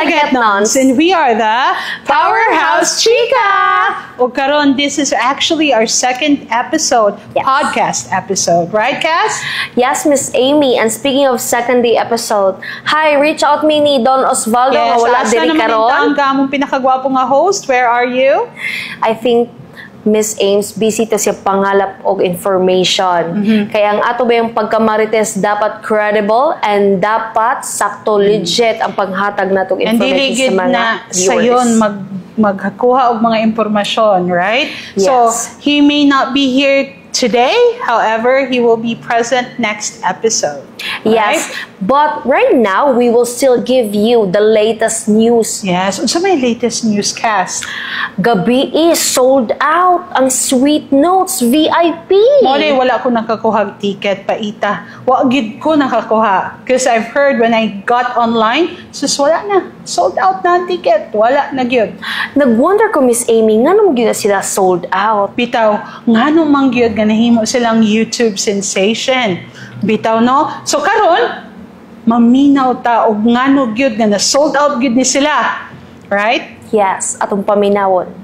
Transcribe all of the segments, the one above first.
Dalagetnons, and we are the Powerhouse Chika! O karon, this is actually our second episode, podcast episode, right, Cass? Yes, Miss Amy. And speaking of second day episode, hi, reach out me ni Don Osvaldo nga wala diri karon. Yes, asa naman pinakagwapo nga host. Where are you? I think Miss Ames busy to siya pangalap og information. Kaya ang ato ba yung pagkamarites dapat credible and dapat sakto legit ang paghatag natong information sa mga viewers. Sayon maghakuha og mga impormasyon, right? Yes. So he may not be here today, however, he will be present next episode. Yes, right? But right now we will still give you the latest news. Yes, so may latest newscast. Gabi is sold out ang Sweet Notes VIP. Mole, wala ko nakakuha ticket paita. Wa gid ko nakakuha because I've heard when I got online, sus wala na. Sold out na ang ticket. Wala na gyud. Nagwonder ko, Miss Amy, nganong gyud na sila sold out? Bitaw, nganong man gyud nga nahimo silang YouTube sensation. Bitaw, no? So karon, maminaw ta og ngano gyud nga na sold out gyud ni sila. Right? Yes, atong paminawon.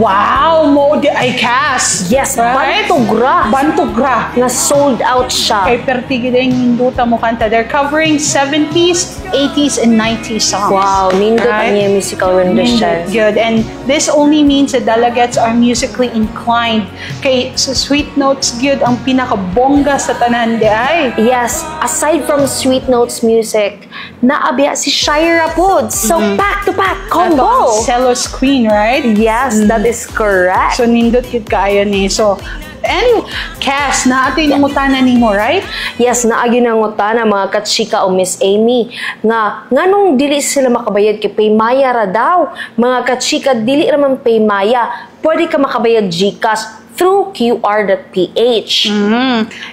Wow, mo di ay Cass. Yes, right? Bantugra. Bantugra. Na sold out siya. Kay pertigi din hinduta mo kanta. They're covering 70s, 80s, and 90s songs. Wow, nindot ang iyang musical rendition. Good. And this only means that delegates are musically inclined. Kay sa Sweet Notes good ang pinakabongga sa tanan di ay. Yes, aside from Sweet Notes music, naabya si Shira Pod. So back-to-back combo. Ato ang Celos Queen, right? Yes, that is correct. So nindot yun kaayo ni. So anyway, Cass, naatoy nangutana nimo, right? Yes, naagi nangutana mga katsika o Miss Amy nga nganong dili sila makabayad kay Paymaya ra daw. Mga katsika, dili raman Paymaya. Pwede ka makabayad GCash through QR.ph.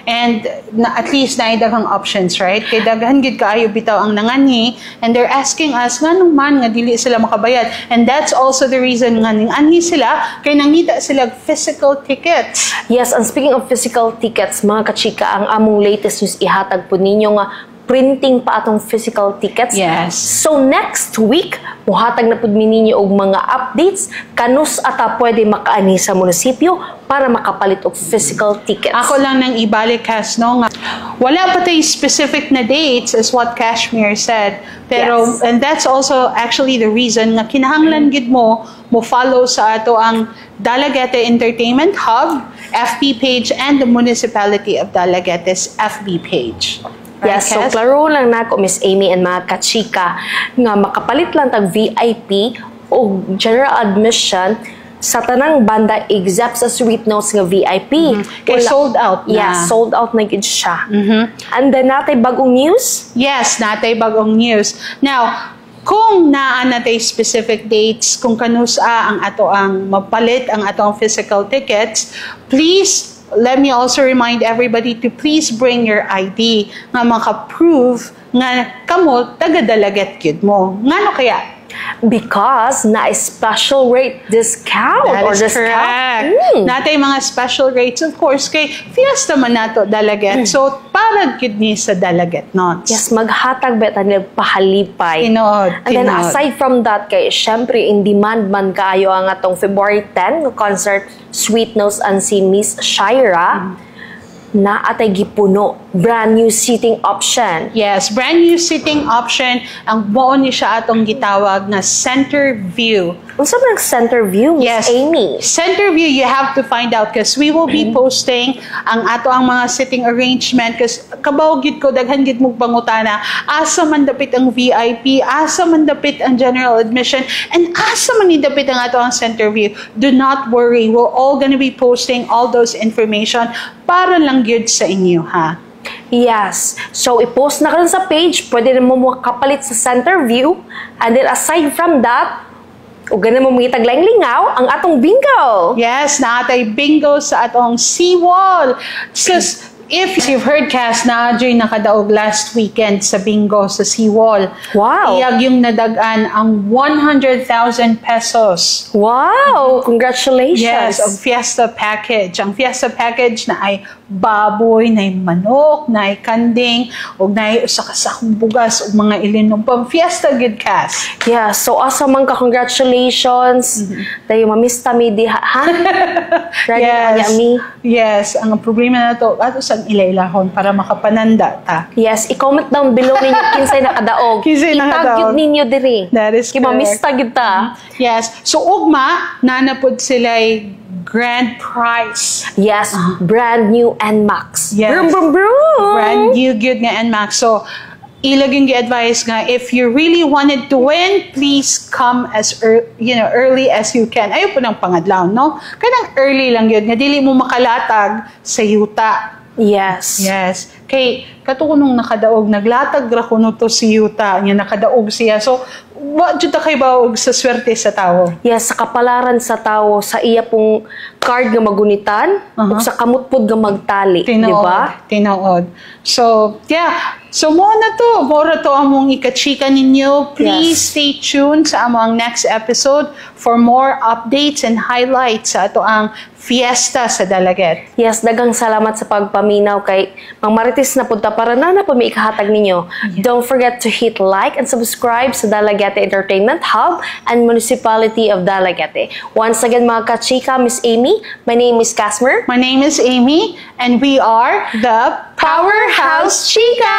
And at least naidaghang options, right? Kay daghan gid kaayo bitaw ang nangani, and they're asking us nganong man nga dili sila makabayad. And that's also the reason nga ning-anhi sila kay nangita sila physical tickets. Yes, and speaking of physical tickets, mga kachika, ang among latest news ihatag po ninyo nga printing pa atong physical tickets. Yes. So next week, muhatag na pud mi ninyo og mga updates kanus ata pwede makaani sa munisipyo para makapalit og physical tickets. Ako lang nang ibalik, Cass, no? Nga, wala pa tayo specific na dates as what Kashmir said. Pero, yes. And that's also actually the reason nga kinahanglan gid mo follow sa ato ang Dalaguete Entertainment Hub FB page and the Municipality of Dalaguete's FB page. Yes, so klaro lang na ko, Miss Amy and mga kachika, nga makapalit lang tag VIP o general admission sa tanang banda except sa Sweet Notes nga VIP. Kaya sold out na. Yeah, sold out na gid siya. And then natay bagong news? Yes, natay bagong news. Now, kung naa natay specific dates, kung kanusa ang ato ang mapalit ang ato ang physical tickets, please let me also remind everybody to please bring your ID nga maka-prove nga kamo taga-Dalaget gyud mo. Ngano kaya? Because na special rate discount. That is correct. Natay mga special rates, of course, kay fiesta man nato Dalaget. So, para gyud ni sa Dalagetnons. Yes, maghatag ba tayo pahalipay. Tinood. And then aside from that, kay syempre in demand man kaayo ang atong February 10 concert Sweet Notes and si Miss Shira na atay gipuno. Brand new seating option. Yes, brand new seating option. Ang buo ni siya atong gitawag na center view. Unsa man ang center view, Miss Amy? Center view, you have to find out because we will be posting ang ato ang mga sitting arrangement because kabaw gid ko daghan gid mo pangutana asa man dapit ang VIP, asa man dapit ang general admission, and asa man ni dapit ang ato ang center view. Do not worry, we're all gonna be posting all those information para lang gyud sa inyo, ha? Yes. So, i-post na ka sa page. Pwede na mo makapalit sa center view. And then, aside from that, o ganun mo mga taglayang lingaw, ang atong bingo. Yes, naatay bingo sa atong seawall. Sus, if you've heard, Cass, na Joy nakadaog last weekend sa bingo sa Seawall. Wow! Iyag yung nadagan ang 100,000 pesos. Wow! Congratulations! Yes, ang Fiesta Package. Ang Fiesta Package na ay baboy, na ay manok, na ay kanding, o na ay usakasakong bugas, o mga ilinong pang Fiesta good, Cass. Yeah, so awesome man ka. Congratulations. Tayo mamista mi di ha? Ready Yes. mi? Yes, ang problema na to, ato sa ilailahon para makapananda ta. Yes, i-comment down below ninyo kinsay nakadaog. Kinsay nakadaog. Itag yun ninyo diri. That is Kaya mamista gyud ta. Yes. So, ugma, nanapod sila'y grand prize. Yes, brand new NMAX. Yes. Brum, brum, brum. Brand new good nga NMAX. So, ilaging gi-advise nga, if you really wanted to win, please come as early as you can. Ayaw po ng pangadlaw, no? Kanang early lang yun, nga dili mo makalatag sa yuta. Yes. Yes. Kay katukunong nakadaog, naglatag ra kuno to si yuta, nga nakadaog siya. So, wa jud ta kay baog sa swerte sa tawo. Yes, sa kapalaran sa tao, sa iya pong card nga magunitan, ug sa kamutpod nga magtali, di ba? Tinood. So, yeah. So, mo na to. Mora to among ikachika ninyo. Please stay tuned sa among next episode for more updates and highlights sa ato ang fiesta sa Dalaget. Yes, dagang salamat sa pagpaminaw kay Mang Marites na punta para na pa may ikahatag ninyo. Don't forget to hit like and subscribe sa Dalagete Entertainment Hub and Municipality of Dalagete. Once again mga kachika, Miss Amy, my name is Casmer. My name is Amy, and we are the Powerhouse Chika!